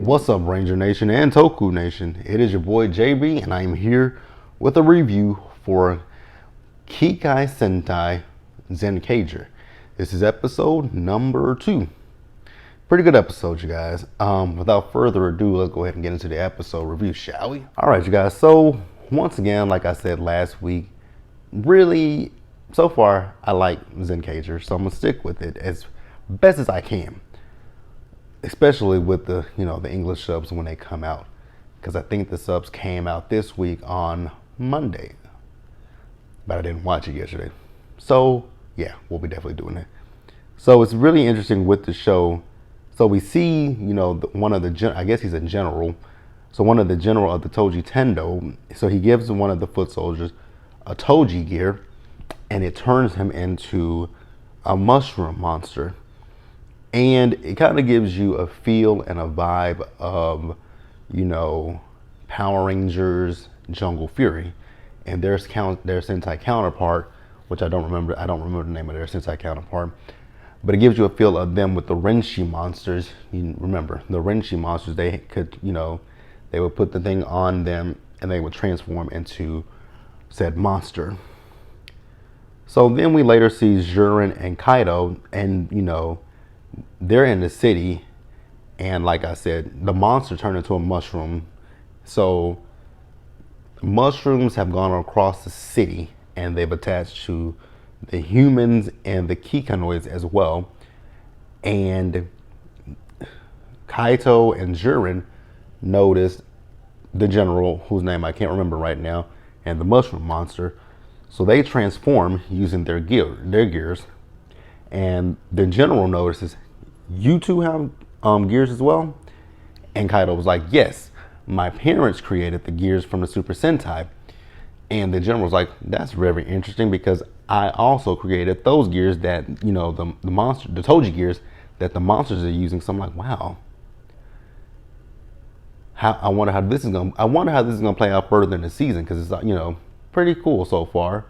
What's up, Ranger Nation and Toku Nation? It is your boy JB, and I am here with a review for Kikai Sentai Zenkaiger. This is episode number 2. Pretty good episode, you guys. Without further ado, let's go ahead and get into the episode review, shall we? All right, you guys. So once again, like I said last week, really, so far I like Zenkaiger, so I'm gonna stick with it as best as I can. Especially with the English subs when they come out, because I think the subs came out this week on Monday, but I didn't watch it yesterday. So yeah, we'll be definitely doing that. So it's really interesting with the show. So we see, one of the, I guess he's a general. So one of the general of the Toji Tendo. So he gives one of the foot soldiers a Toji gear, and it turns him into a mushroom monster. And it kind of gives you a feel and a vibe of, Power Rangers, Jungle Fury, and their Sentai counterpart, which I don't remember the name of their Sentai counterpart, but it gives you a feel of them with the Renshi monsters. You remember the Renshi monsters? They could, they would put the thing on them and they would transform into said monster. So then we later see Jurin and Kaido, and they're in the city, and like I said, the monster turned into a mushroom. So mushrooms have gone across the city, and they've attached to the humans and the Kikanoids as well. And Kaito and Jurin noticed the general, whose name I can't remember right now, and the mushroom monster. So they transform using their gears. And the general notices, you two have gears as well? And Kaido was like, yes, my parents created the gears from the Super Sentai. And the general was like, that's very interesting, because I also created those gears that, the Toji gears that the monsters are using. So I'm like, wow. I wonder how this is gonna play out further in the season, because it's pretty cool so far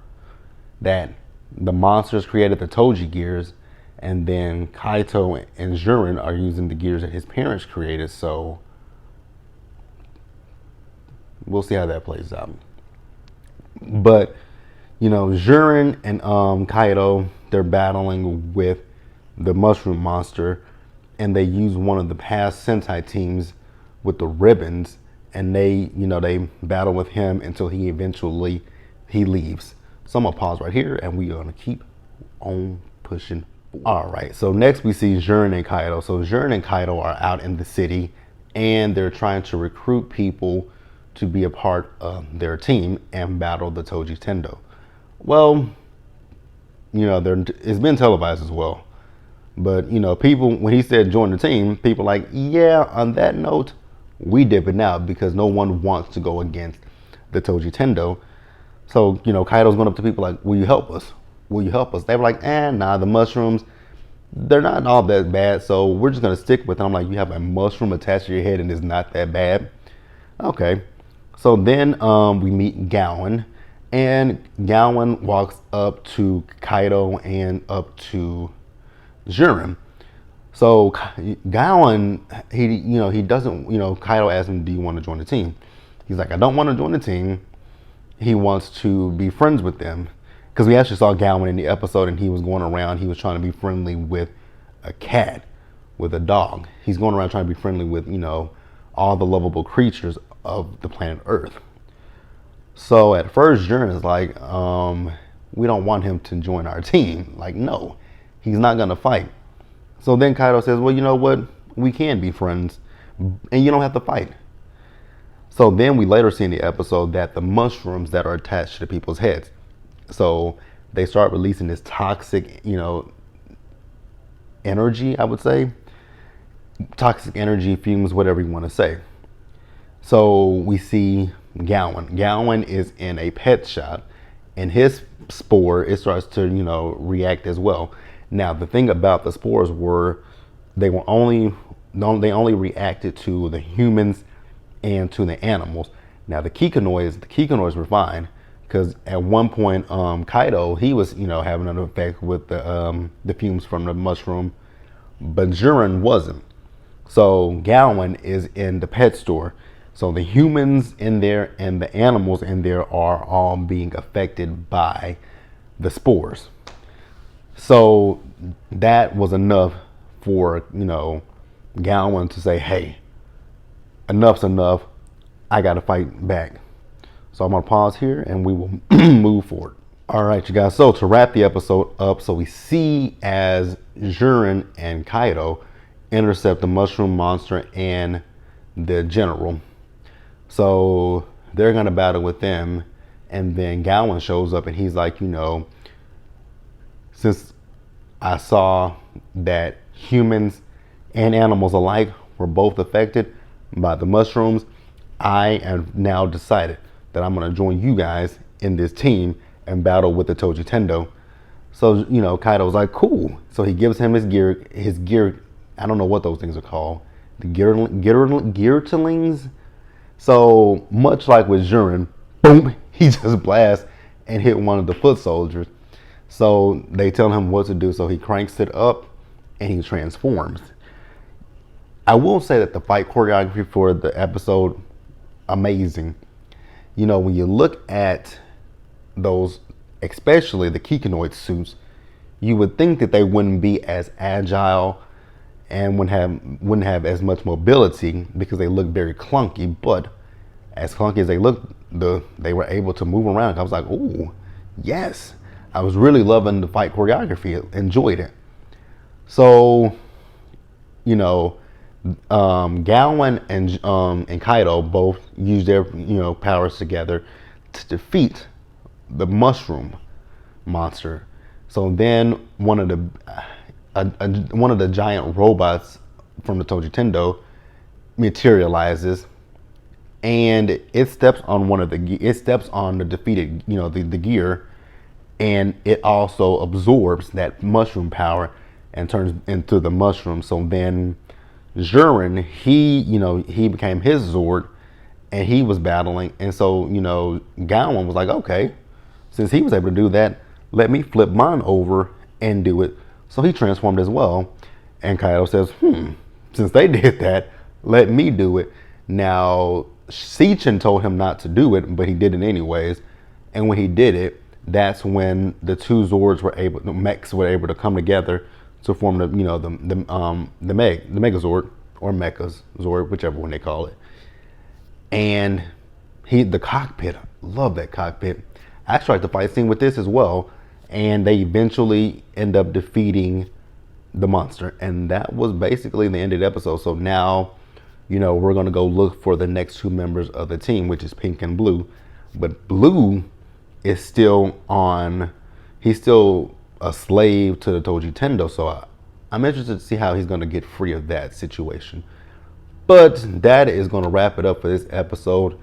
that the monsters created the Toji gears, and then Kaito and Jurin are using the gears that his parents created. So we'll see how that plays out. But Jurin and Kaito, they're battling with the mushroom monster, and they use one of the past Sentai teams with the ribbons, and they battle with him until he eventually leaves. So I'm gonna pause right here, and we are gonna keep on pushing. All right, so next we see Jurin and Kaito. So Jurin and Kaito are out in the city, and they're trying to recruit people to be a part of their team and battle the Toji Tendo. Well, it's been televised as well. But, people, when he said join the team, people like, yeah, on that note, we dipping out, because no one wants to go against the Toji Tendo. So, Kaito's going up to people like, will you help us? Will you help us? They were like, nah, the mushrooms, they're not all that bad, so we're just going to stick with it. I'm like, you have a mushroom attached to your head and it's not that bad? Okay. So then we meet Gowan, and Gowan walks up to Kaito and up to Jurin. So Gowan, he doesn't, Kaito asks him, do you want to join the team? He's like, I don't want to join the team. He wants to be friends with them. Because we actually saw Gowan in the episode, and he was going around, he was trying to be friendly with a cat, with a dog. He's going around trying to be friendly with, all the lovable creatures of the planet Earth. So at first, Jurin is like, we don't want him to join our team. Like, no, he's not going to fight. So then Kaito says, well, you know what? We can be friends, and you don't have to fight. So then we later see in the episode that the mushrooms that are attached to people's heads, so they start releasing this toxic, energy, I would say. Toxic energy, fumes, whatever you want to say. So we see Gowan. Gowan is in a pet shop, and his spore, it starts to, react as well. Now, the thing about the spores were they only reacted to the humans and to the animals. Now, the Kikanoids were fine, because at one point, Kaito, he was, having an effect with the fumes from the mushroom, but Jurin wasn't. So Gowan is in the pet store. So the humans in there and the animals in there are all being affected by the spores. So that was enough for, Gowan to say, hey, enough's enough. I got to fight back. So I'm going to pause here and we will move forward. All right, you guys. So to wrap the episode up, so we see as Jurin and Kaido intercept the mushroom monster and the general. So they're going to battle with them. And then Gowan shows up and he's like, since I saw that humans and animals alike were both affected by the mushrooms, I have now decided that I'm going to join you guys in this team and battle with the Toji Tendo. So, Kaido's like, cool. So he gives him his gear. I don't know what those things are called. The gearlings. So much like with Jurin, boom, he just blasts and hit one of the foot soldiers. So they tell him what to do. So he cranks it up and he transforms. I will say that the fight choreography for the episode, amazing. When you look at those, especially the Kikinoid suits, you would think that they wouldn't be as agile and wouldn't have as much mobility because they look very clunky. But as clunky as they look, they were able to move around. I was like, ooh, yes. I was really loving the fight choreography. Enjoyed it. So, Gowan and Kaido both use their powers together to defeat the mushroom monster. So then one of the giant robots from the Toji Tendo materializes, and it steps on the defeated the gear, and it also absorbs that mushroom power and turns into the mushroom. So then Jurin, he became his Zord and he was battling, and so Gowan was like, okay, since he was able to do that, let me flip mine over and do it. So he transformed as well. And Kaido says, since they did that, let me do it. Now, Seichen told him not to do it, but he did it anyways. And when he did it, that's when the two Zords the mechs were able to come together to form the Megazord or Mecha's Zord, whichever one they call it. And the cockpit, love that cockpit. I actually like the fight scene with this as well. And they eventually end up defeating the monster. And that was basically the end of the episode. So now, we're going to go look for the next two members of the team, which is Pink and Blue. But Blue is still he's still a slave to the Toji Tendo. So I'm interested to see how he's going to get free of that situation. But that is going to wrap it up for this episode.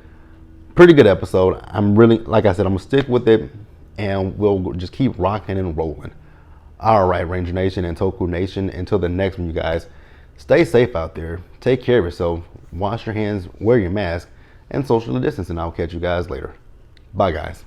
Pretty good episode. I'm really, like I said, I'm going to stick with it. And we'll just keep rocking and rolling. All right, Ranger Nation and Toku Nation. Until the next one, you guys, stay safe out there. Take care of yourself. Wash your hands, wear your mask, and socially distance. And I'll catch you guys later. Bye, guys.